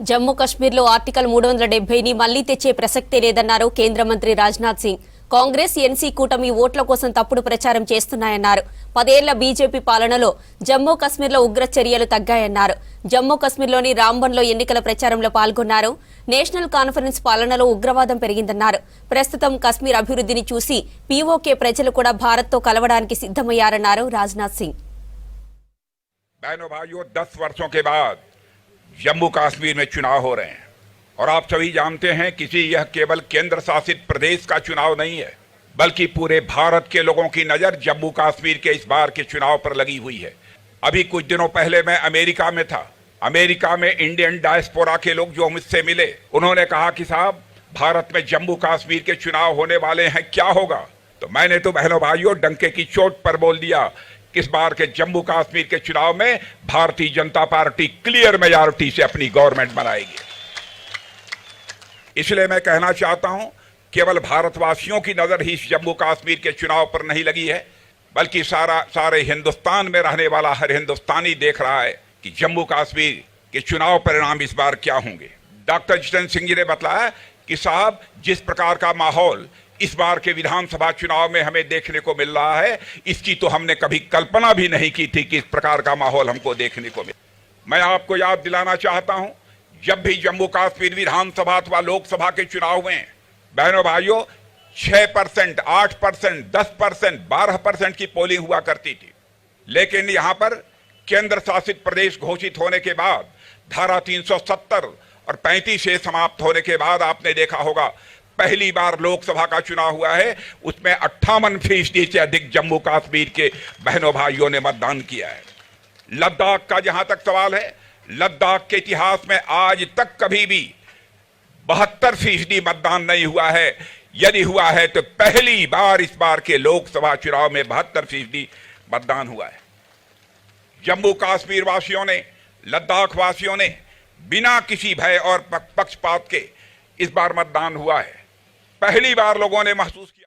జమ్మూ కశ్మీర్లో ఆర్టికల్ 370ని మళ్లీ తెచ్చే ప్రసక్తే లేదన్నారు కేంద్ర మంత్రి రాజ్నాథ్ సింగ్. కాంగ్రెస్ ఎన్సీ కూటమి ఓట్ల కోసం తప్పుడు ప్రచారం చేస్తున్నాయన్నారు. 10 ఏళ్ల బీజేపీ పాలనలో జమ్మూ కశ్మీర్లో ఉగ్ర చర్యలు తగ్గాయన్నారు. జమ్మూ కశ్మీర్లోని రాంబన్లో ఎన్నికల ప్రచారంలో పాల్గొన్నారు. నేషనల్ కాన్ఫరెన్స్ పాలనలో ఉగ్రవాదం పెరిగిందన్నారు. ప్రస్తుతం కశ్మీర్ అభివృద్ధిని చూసి పీఓకే ప్రజలు కూడా భారత్తో కలవడానికి సిద్ధమయ్యారన్నారు రాజ్నాథ్ సింగ్. जम्मू कश्मीर में चुनाव हो रहे हैं और आप सभी जानते हैं कि यह केवल केंद्र शासित प्रदेश का चुनाव नहीं है, बल्कि पूरे भारत के लोगों की नजर जम्मू कश्मीर के इस बार के चुनाव पर लगी हुई है। अभी कुछ दिनों पहले मैं अमेरिका में था। अमेरिका में इंडियन डायस्पोरा के लोग जो मुझसे मिले, उन्होंने कहा कि साहब भारत में जम्मू कश्मीर के चुनाव होने वाले हैं, क्या होगा? तो मैंने तो बहनों भाइयों डंके की चोट पर बोल दिया, इस बार के जम्मू कश्मीर के चुनाव में Bharatiya Janata party clear majority से अपनी गवर्नमेंट बनाएगी। इसलिए मैं कहना चाहता हूं, केवल भारतवासियों की नजर ही जम्मू कश्मीर के चुनाव पर नहीं लगी है, बल्कि सारे हिंदुस्तान में रहने वाला हर हिंदुस्तानी देख रहा है कि जम्मू कश्मीर के चुनाव परिणाम इस बार क्या होंगे। डॉक्टर जितेंद्र सिंह जी ने बताया कि साहब जिस प्रकार का माहौल इस बार के विधानसभा चुनाव में हमें देखने को मिल रहा है, इसकी तो हमने कभी कल्पना भी नहीं की थी कि इस प्रकार का माहौल हमको देखने को मिले। मैं आपको याद दिलाना चाहता हूं, जब भी जम्मू कश्मीर विधानसभा अथवा लोकसभा के चुनाव में बहनों भाइयों 6%, 8%, 10%, 12% की पोलिंग हुआ करती थी, लेकिन यहां पर केंद्र शासित प्रदेश घोषित होने के बाद धारा 370 और 35 से समाप्त होने के बाद आपने देखा होगा पहली बार लोकसभा का चुनाव हुआ है, उसमें 58% से अधिक जम्मू कश्मीर के बहनों भाइयों ने मतदान किया है। लद्दाख का जहां तक सवाल है, लद्दाख के इतिहास में आज तक कभी भी 72% मतदान नहीं हुआ है। यदि हुआ है तो पहली बार इस बार के लोकसभा चुनाव में 72% मतदान हुआ है। जम्मू कश्मीर वासियों ने, लद्दाख वासियों ने बिना किसी भय और पक्षपात के इस बार मतदान हुआ है। पहली बार लोगों ने महसूस किया।